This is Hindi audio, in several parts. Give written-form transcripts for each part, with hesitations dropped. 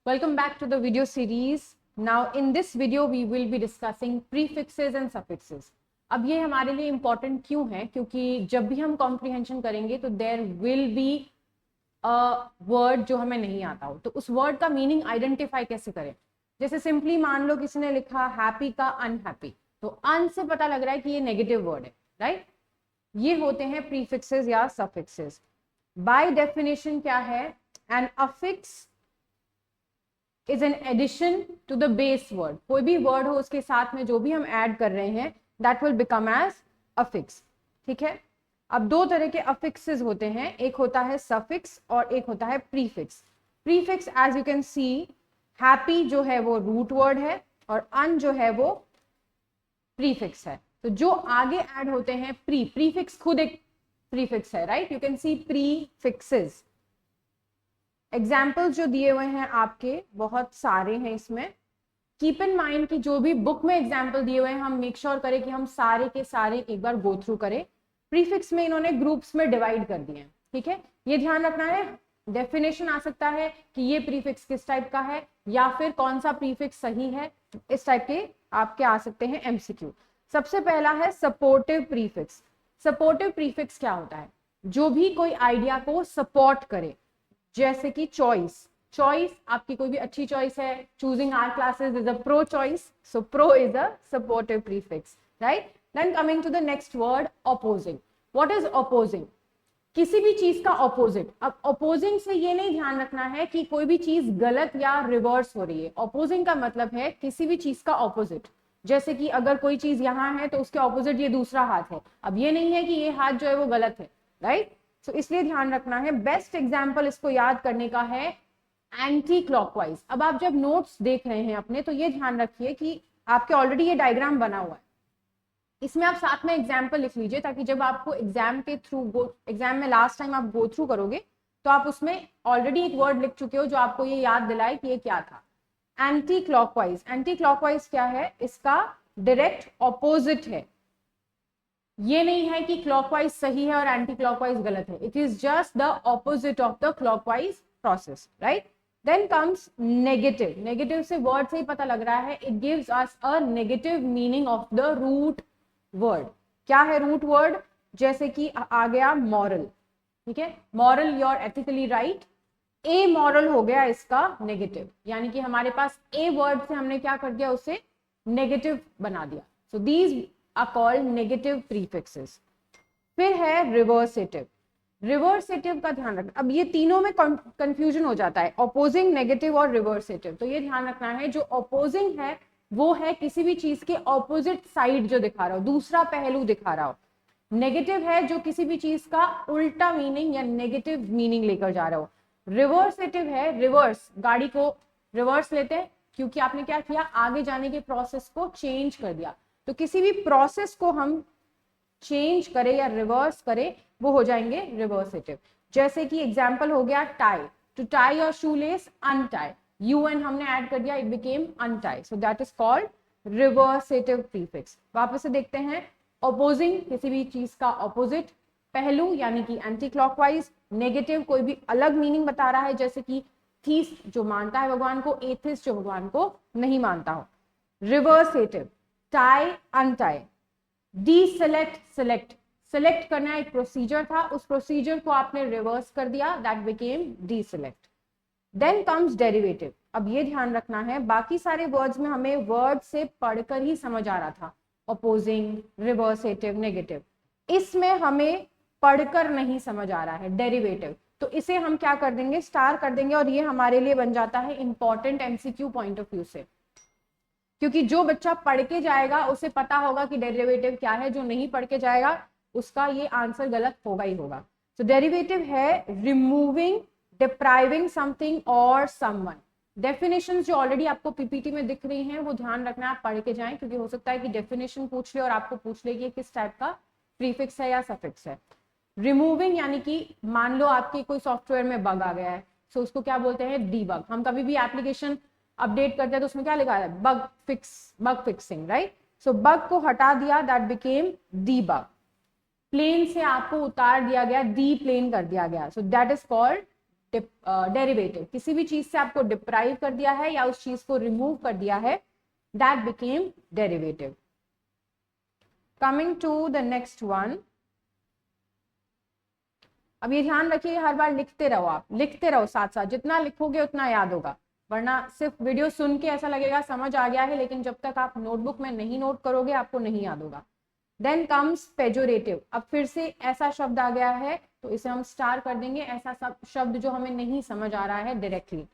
Welcome back to the video series. Now in this video we will be discussing prefixes and suffixes. अब ये हमारे लिए important क्यों है? क्योंकि जब भी हम comprehension करेंगे तो there will be a word जो हमें नहीं आता हो, तो उस word का meaning identify कैसे करें? जैसे simply मान लो किसी ने लिखा happy का unhappy, तो un से पता लग रहा है कि ये negative word है, right? ये होते हैं prefixes या suffixes. By definition क्या है? An affix is an addition to the base word. कोई भी word हो उसके साथ में जो भी हम add कर रहे हैं that will become as affix. ठीक है, अब दो तरह के affixes होते हैं, एक होता है suffix और एक होता है prefix. Prefix as you can see, happy जो है वो root word है और un जो है वो prefix है. तो जो आगे add होते हैं prefix खुद एक prefix है, right? You can see prefixes. Examples जो दिए हुए हैं आपके बहुत सारे हैं इसमें. कीप इन माइंड कि जो भी बुक में एग्जाम्पल दिए हुए हैं हम मेक श्योर करें कि हम सारे के सारे एक बार गो थ्रू करें. प्रीफिक्स में इन्होंने ग्रुप्स में डिवाइड कर दिए हैं, ठीक है. ये ध्यान रखना है, डेफिनेशन आ सकता है कि ये प्रीफिक्स किस टाइप का है या फिर कौन सा प्रीफिक्स सही है, इस टाइप के आपके आ सकते हैं एमसीक्यू. सबसे पहला है सपोर्टिव प्रीफिक्स. सपोर्टिव प्रीफिक्स क्या होता है? जो भी कोई आइडिया को सपोर्ट करे, जैसे कि चॉइस. चॉइस आपकी कोई भी अच्छी चॉइस है, choosing our classes is a pro choice, so pro is a supportive prefix, right. Then coming to the next word, opposing. What is opposing? किसी भी चीज का ऑपोजिट. अब अपोजिंग से ये नहीं ध्यान रखना है कि कोई भी चीज गलत या रिवर्स हो रही है. अपोजिंग का मतलब है किसी भी चीज का ऑपोजिट. जैसे कि अगर कोई चीज यहाँ है तो उसके ऑपोजिट ये दूसरा हाथ है. अब ये नहीं है कि ये हाथ जो है वो गलत है, राइट. तो इसलिए ध्यान रखना है. बेस्ट एग्जाम्पल इसको याद करने का है एंटी क्लॉकवाइज. अब आप जब नोट्स देख रहे हैं अपने तो ये ध्यान रखिए कि आपके ऑलरेडी ये डायग्राम बना हुआ है, इसमें आप साथ में एग्जाम्पल लिख लीजिए ताकि जब आपको एग्जाम के थ्रू एग्जाम में लास्ट टाइम आप गो थ्रू करोगे तो आप उसमें ऑलरेडी एक वर्ड लिख चुके हो जो आपको ये याद दिलाए कि ये क्या था. Anti clockwise. एंटी क्लॉकवाइज क्या है? इसका डायरेक्ट ऑपोजिट है. ये नहीं है कि क्लॉकवाइज सही है और एंटी क्लॉकवाइज गलत है. It is just the opposite of the clockwise process, right. Then comes negative. Negative से वर्ड से ही पता लग रहा है, it gives us a negative meaning of the root word. क्या है रूट वर्ड? जैसे कि आ गया मॉरल, ठीक है. Moral, you are ethically right. Amoral हो गया इसका नेगेटिव, यानी कि हमारे पास ए वर्ड से हमने क्या कर दिया, उसे नेगेटिव बना दिया. So these are called negative prefixes. फिर है रिवर्सेटिव. रिवर्सेटिव का ध्यान रखना. अब ये तीनों में कंफ्यूजन हो जाता है, ऑपोजिंग, नेगेटिव और रिवर्सेटिव. तो ये ध्यान रखना है, जो ऑपोजिंग है वो है किसी भी चीज के ऑपोजिट साइड जो दिखा रहा हो, दूसरा पहलू दिखा रहा हो. नेगेटिव है जो किसी भी चीज का उल्टा मीनिंग या नेगेटिव मीनिंग लेकर जा रहा हो. रिवर्सेटिव है रिवर्स. गाड़ी को रिवर्स लेते हैं क्योंकि आपने क्या किया, आगे जाने के प्रोसेस को चेंज कर दिया. तो किसी भी प्रोसेस को हम चेंज करें या रिवर्स करें वो हो जाएंगे रिवर्सेटिव. जैसे कि एग्जांपल हो गया tie. To tie your shoelace, untie. Un हमने ऐड कर दिया, it became untie. So that is called reversative prefix. वापस से देखते हैं. ऑपोजिंग, किसी भी चीज का ऑपोजिट पहलू यानी कि एंटी क्लॉकवाइज. नेगेटिव, कोई भी अलग मीनिंग बता रहा है, जैसे कि थीस्ट जो मानता है भगवान को, एथिस्ट जो भगवान को नहीं मानता हो. Reversative, tie, untie. Deselect, select. Select करना एक प्रोसीजर था, उस प्रोसीजर को आपने रिवर्स कर दिया, that became deselect. Then comes derivative. अब ये ध्यान रखना है, बाकी सारे वर्ड्स में हमें वर्ड से पढ़कर ही समझ आ रहा था, ऑपोजिंग, रिवर्सेटिव, नेगेटिव. इसमें हमें पढ़कर नहीं समझ आ रहा है, डेरिवेटिव. तो इसे हम क्या कर देंगे, स्टार कर देंगे, और ये हमारे लिए बन जाता है important MCQ point of view से. क्योंकि जो बच्चा पढ़ के जाएगा उसे पता होगा कि डेरिवेटिव क्या है, जो नहीं पढ़ के जाएगा उसका ये आंसर गलत होगा ही होगा. तो डेरिवेटिव है रिमूविंग, डिप्राइविंग समथिंग और समवन. डेफिनेशंस जो ऑलरेडी आपको पीपीटी में दिख रही हैं वो ध्यान रखना, आप पढ़ के जाएं, क्योंकि हो सकता है कि डेफिनेशन पूछ ले और आपको पूछ ले कि किस टाइप का प्रीफिक्स है या सफिक्स है. रिमूविंग यानी कि मान लो आपके कोई सॉफ्टवेयर में बग आ गया है, सो उसको क्या बोलते हैं, डीबग. हम कभी भी एप्लीकेशन अपडेट करते हैं तो उसमें क्या लिखा है, बग फिक्सिंग, राइट. सो बग को हटा दिया, दैट बिकेम डीबग. प्लेन से आपको उतार दिया गया, डी प्लेन कर दिया गया, सो दैट इज कॉल्ड डेरिवेटिव, किसी भी चीज से आपको डिप्राइव कर दिया है या उस चीज को रिमूव कर दिया है, that became derivative. Coming to the next one. अब ये ध्यान रखिए, हर बार लिखते रहो, आप लिखते रहो साथ साथ, जितना लिखोगे उतना याद होगा, वरना सिर्फ वीडियो सुन के ऐसा लगेगा समझ आ गया है, लेकिन जब तक आप नोटबुक में नहीं नोट करोगे आपको नहीं याद होगा. Then comes pejorative. अब फिर से ऐसा शब्द आ गया है तो इसे हम स्टार कर देंगे, ऐसा सब शब्द जो हमें नहीं समझ आ रहा है directly.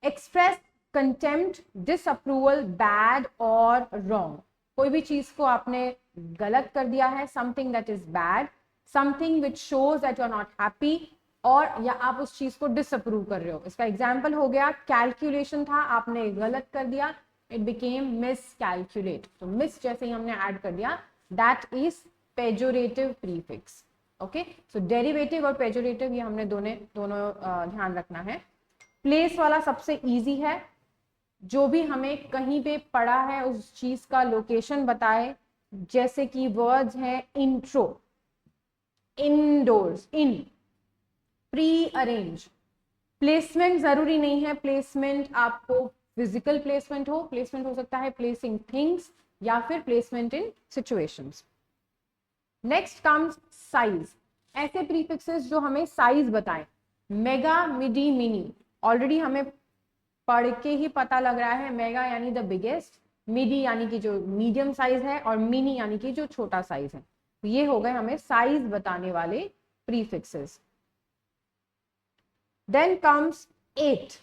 Express contempt, disapproval, bad और रॉन्ग. कोई भी चीज को आपने गलत कर दिया है, something that is bad, something which shows that you are not happy, और या आप उस चीज को डिसअप्रूव कर रहे हो. इसका एग्जाम्पल हो गया कैलकुलेशन था, आपने गलत कर दिया, इट बिकेम मिस कैलकुलेट. तो मिस जैसे ही हमने ऐड कर दिया, that is pejorative prefix. Okay, so derivative और पेजोरेटिव ये हमने दोनों ध्यान रखना है. प्लेस वाला सबसे इजी है, जो भी हमें कहीं पे पड़ा है उस चीज का लोकेशन बताए, जैसे कि वर्ड्स हैं इंट्रो, इनडोर्स, इन, प्री अरेंज. प्लेसमेंट जरूरी नहीं है, प्लेसमेंट आपको फिजिकल प्लेसमेंट हो सकता है प्लेसिंग थिंग्स या फिर प्लेसमेंट इन सिचुएशंस. Next comes size. ऐसे प्रीफिक्सेस जो हमें साइज बताएं, मेगा, मिडी, मिनी. ऑलरेडी हमें पढ़ के ही पता लग रहा है, मेगा यानी द बिगेस्ट, मिडी यानी कि जो मीडियम साइज है, और मिनी यानी कि जो छोटा साइज है. तो ये हो गए हमें साइज बताने वाले prefixes. Then comes 8.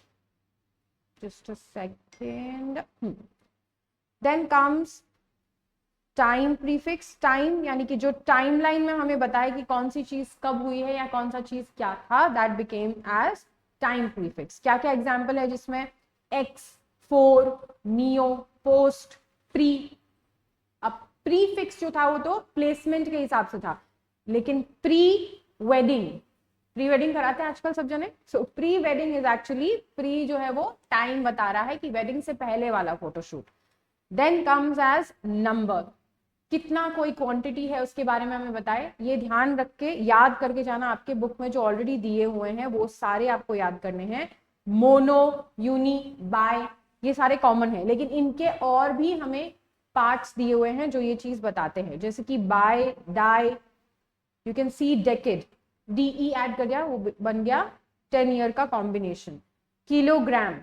Just a second. Then comes time prefix. Time यानी कि जो टाइमलाइन में हमें बताए कि कौन सी चीज कब हुई है या कौन सा चीज क्या था, that became as time prefix. क्या क्या एग्जाम्पल है जिसमें? Ex, fore, neo, post, pre. अब प्रीफिक्स जो था वो तो प्लेसमेंट के हिसाब से था, लेकिन प्री वेडिंग, प्री वेडिंग कराते हैं आजकल सब जने. सो pre wedding is actually, pre जो है वो टाइम बता रहा है कि वेडिंग से पहले वाला photoshoot. Then comes as number, कितना कोई क्वांटिटी है उसके बारे में हमें बताए. ये ध्यान रख के याद करके जाना, आपके बुक में जो ऑलरेडी दिए हुए हैं वो सारे आपको याद करने हैं. मोनो, यूनी, बाय, ये सारे कॉमन है, लेकिन इनके और भी हमें पार्ट्स दिए हुए हैं जो ये चीज बताते हैं, जैसे कि bi, di, you can see decade, D E add कर दिया, वो बन गया 10 ईयर का कॉम्बिनेशन. किलोग्राम,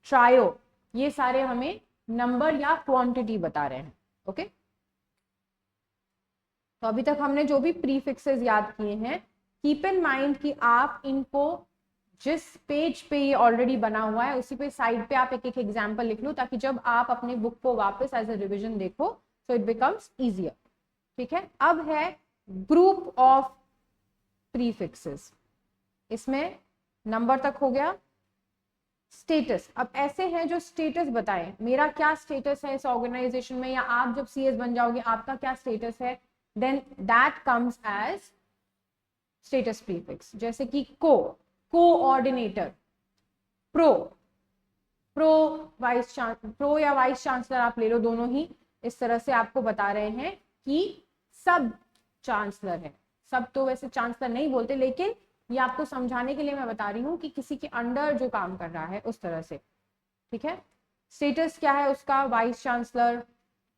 ट्रायो, ये सारे हमें नंबर या क्वांटिटी बता रहे हैं. ओके, तो अभी तक हमने जो भी प्रीफिक्सेस याद किए हैं, कीप इन माइंड कि आप इनको जिस पेज पे ये ऑलरेडी बना हुआ है उसी पे साइड पे आप एक एक एग्जाम्पल लिख लो, ताकि जब आप अपने बुक को वापस एज अ रिविजन देखो सो इट बिकम्स इजियर. ठीक है, अब है ग्रुप ऑफ प्रीफिक्सेस. इसमें नंबर तक हो गया. स्टेटस, अब ऐसे हैं जो स्टेटस बताएं, मेरा क्या स्टेटस है इस ऑर्गेनाइजेशन में, या आप जब सीएस बन जाओगे आपका क्या स्टेटस है, then that comes as status prefix. जैसे कि कोऑर्डिनेटर, प्रो, प्रो या वाइस चांसलर आप ले लो, दोनों ही इस तरह से आपको बता रहे हैं कि सब चांसलर है. सब तो वैसे चांसलर नहीं बोलते, लेकिन ये आपको समझाने के लिए मैं बता रही हूँ कि किसी के अंडर जो काम कर रहा है उस तरह से. ठीक है, स्टेटस क्या है उसका? Vice chancellor,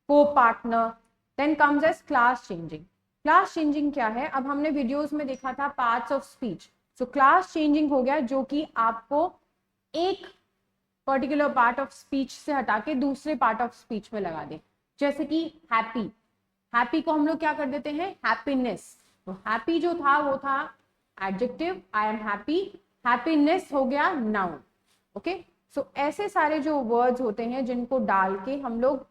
co partner. Then comes as class changing. Class changing क्या है? अब हमने वीडियोस में देखा था parts of speech. So class changing हो गया जो कि आपको एक पर्टिकुलर पार्ट ऑफ स्पीच से हटा के दूसरे पार्ट ऑफ स्पीच में लगा दे. जैसे कि हैप्पी, हैप्पी को हम लोग क्या कर देते हैं? हैप्पीनेस. तो हैप्पी जो था वो था adjective, I am happy. Happiness हो गया नाउन. ओके, सो ऐसे सारे जो वर्ड्स होते हैं जिनको डाल के हम लोग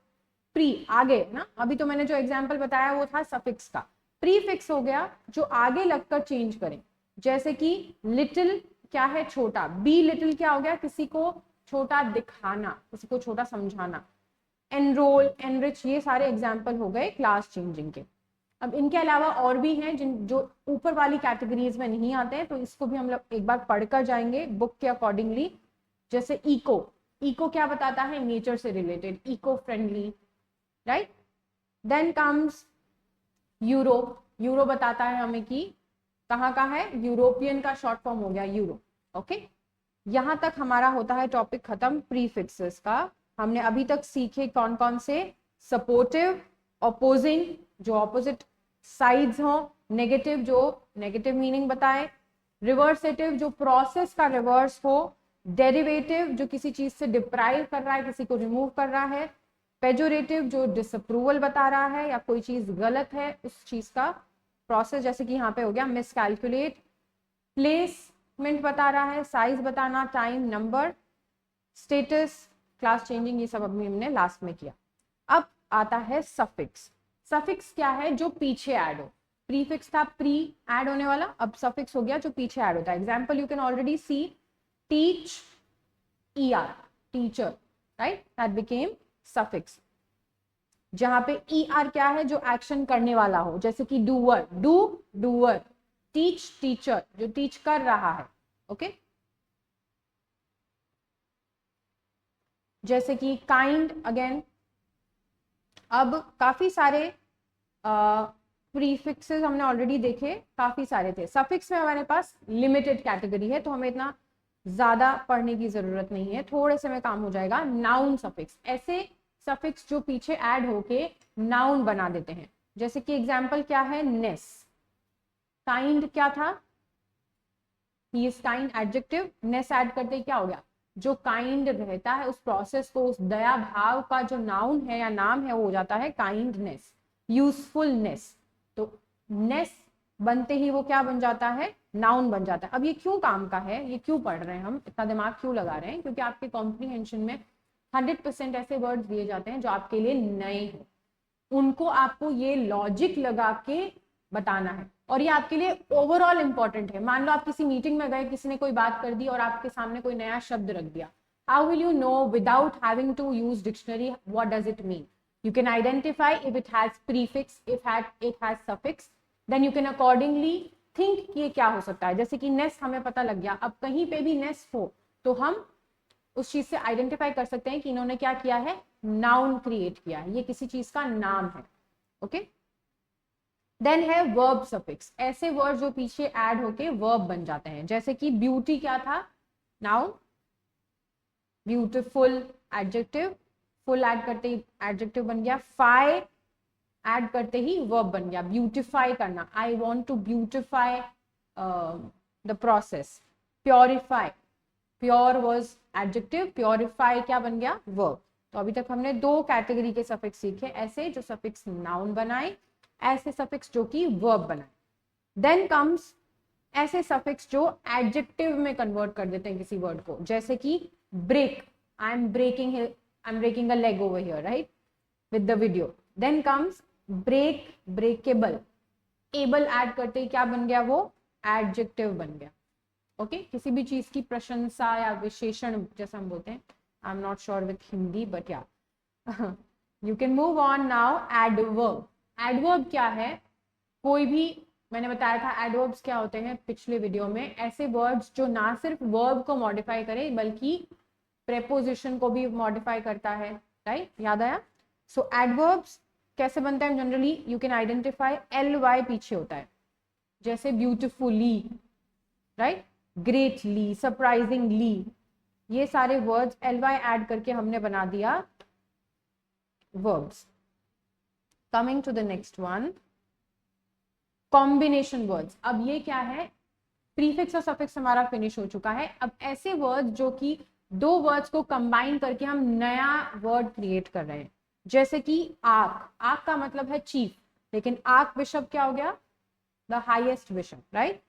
प्री आगे ना, अभी तो मैंने जो एग्जांपल बताया वो था सफिक्स का. प्रीफिक्स हो गया जो आगे लगकर चेंज करें. जैसे कि लिटिल क्या है? छोटा. बी लिटिल क्या हो गया? किसी को छोटा दिखाना, किसी को छोटा समझाना. एनरोल, एनरिच, ये सारे एग्जाम्पल हो गए क्लास चेंजिंग के. अब इनके अलावा और भी हैं जिन जो ऊपर वाली कैटेगरीज में नहीं आते हैं, तो इसको भी हम लोग एक बार पढ़कर जाएंगे बुक के अकॉर्डिंगली. जैसे इको, इको क्या बताता है? नेचर से related, eco friendly, right. Then comes euro. Euro बताता है हमें कि कहाँ का है, यूरोपियन का शॉर्ट फॉर्म हो गया यूरो. ओके, यहां तक हमारा होता है टॉपिक खत्म प्रीफिक्सेस का। हमने अभी तक सीखे कौन कौन से, सपोर्टिव, ऑपोजिंग जो ऑपोजिट साइड्स हो, नेगेटिव जो नेगेटिव मीनिंग बताए, रिवर्सेटिव जो प्रोसेस का रिवर्स हो, डेरिवेटिव जो किसी चीज से डिप्राइव कर रहा है, किसी को रिमूव कर रहा है, पेजोरेटिव जो डिसअप्रूवल बता रहा है या कोई चीज गलत है उस चीज का प्रोसेस, जैसे कि यहाँ पे हो गया मिसकैलकुलेट, प्लेसमेंट बता रहा है, साइज बताना, time, number, status, class changing, ये सब अभी हमने लास्ट में किया। अब आता है सफिक्स। सफिक्स क्या है, जो पीछे ऐड हो। प्रीफिक्स था प्री ऐड होने वाला, अब सफिक्स हो गया जो पीछे ऐड होता है। Example you can already see teach, ER, teacher, right, that became suffix. जहां पे ER क्या है, जो एक्शन करने वाला हो, जैसे कि डूअर, डूअर, टीच, टीचर जो टीच कर रहा है। ओके, जैसे कि काइंड अगेन। अब काफी सारे प्रीफिक्सेस हमने ऑलरेडी देखे, काफी सारे थे। सफिक्स में हमारे पास लिमिटेड कैटेगरी है तो हमें इतना ज्यादा पढ़ने की जरूरत नहीं है, थोड़े से में काम हो जाएगा। नाउन सफिक्स, ऐसे सफिक्स जो पीछे ऐड होके नाउन बना देते हैं। जैसे कि एग्जाम्पल क्या है, नेस, काइंड क्या था, he is kind, adjective, ness add करते क्या हो गया, जो काइंड रहता है उस प्रोसेस को, उस दया भाव का जो नाउन है या नाम है वो हो जाता है काइंडनेस, यूजफुलनेस। तो नेस बनते ही वो क्या बन जाता है, नाउन बन जाता है। अब ये क्यों काम का है, ये क्यों पढ़ रहे हैं हम, इतना दिमाग क्यों लगा रहे हैं, क्योंकि आपके कॉम्प्रीहेंशन में 100% ऐसे वर्ड्स दिए जाते हैं जो आपके लिए नए हैं, उनको आपको ये लॉजिक लगा के बताना है और ये आपके लिए ओवरऑल इंपॉर्टेंट है। मान लो आप किसी मीटिंग में गए, किसी ने कोई बात कर दी और आपके सामने कोई नया शब्द रख दिया, how will you know without having to use dictionary what does it mean. You can identify if it has prefix, if it has suffix, then you can accordingly think कि ये क्या हो सकता है। जैसे कि nest हमें पता लग गया, अब कहीं पे भी nest हो तो हम उस चीज से आइडेंटिफाई कर सकते हैं कि इन्होंने क्या किया है, नाउन क्रिएट किया है, ये किसी चीज का नाम है। ओके, देन है वर्ब सफिक्स, ऐसे वर्ड जो पीछे ऐड होके वर्ब बन जाते हैं। जैसे कि ब्यूटी क्या था, noun, beautiful adjective, full add करते ही एडजेक्टिव बन गया, फाई ऐड करते ही वर्ब बन गया, ब्यूटिफाई करना, I want to beautify the process, purify, pure was adjective, purify क्या बन गया, वर्ब। तो अभी तक हमने 2 कैटेगरी के सफिक्स सीखे, ऐसे जो सफिक्स नाउन बनाए, ऐसे सफिक्स जो कि वर्ब बनाए। देन कम्स ऐसे सफिक्स जो एडजेक्टिव में कन्वर्ट कर देते हैं किसी वर्ड को, जैसे कि break, I am breaking a leg over here, right, with the video. Then comes break, breakable, able add करते ही क्या बन गया, वो एडजेक्टिव बन गया। ओके, किसी भी चीज की प्रशंसा या विशेषण जैसा हम बोलते हैं, I am not sure with Hindi but yeah you can move on now. Adverb, adverb क्या है, कोई भी, मैंने बताया था एडवर्ब्स क्या होते हैं पिछले वीडियो में, ऐसे वर्ड्स जो ना सिर्फ वर्ब को मॉडिफाई करे बल्कि प्रेपोजिशन को भी मॉडिफाई करता है, राइट, याद आया। सो एडवर्ब्स कैसे बनते हैं generally, you can identify, ly पीछे होता है, जैसे ब्यूटिफुली, राइट, ग्रेटली, सरप्राइजिंगली, ये सारे वर्ड्स ly ऐड करके हमने बना दिया verbs. Coming to the next one, combination words. अब ये क्या है, प्रीफिक्स और सफिक्स हमारा फिनिश हो चुका है। अब ऐसे वर्ड्स जो कि 2 वर्ड्स को कंबाइन करके हम नया वर्ड क्रिएट कर रहे हैं, जैसे कि आर्क, आर्क का मतलब है चीफ, लेकिन आर्क बिशप क्या हो गया, the highest bishop, right.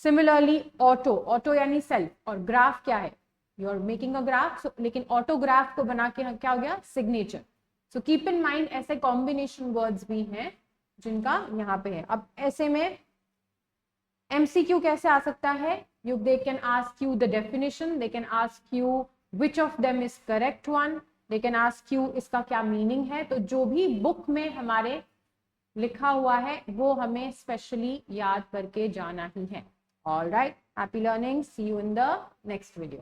Similarly auto, auto यानी सेल्फ, और ग्राफ क्या है, you are making a graph, लेकिन ऑटोग्राफ को बना के क्या हो गया, signature. So keep in mind ऐसे कॉम्बिनेशन वर्ड्स भी हैं जिनका यहाँ पे है। अब ऐसे में MCQ कैसे आ सकता है, they can ask you the definition, they can ask you which of them is correct one, they can ask you इसका क्या मीनिंग है। तो जो भी बुक में हमारे लिखा हुआ है वो हमें स्पेशली याद करके जाना ही है। All right, happy learning, see you in the next video.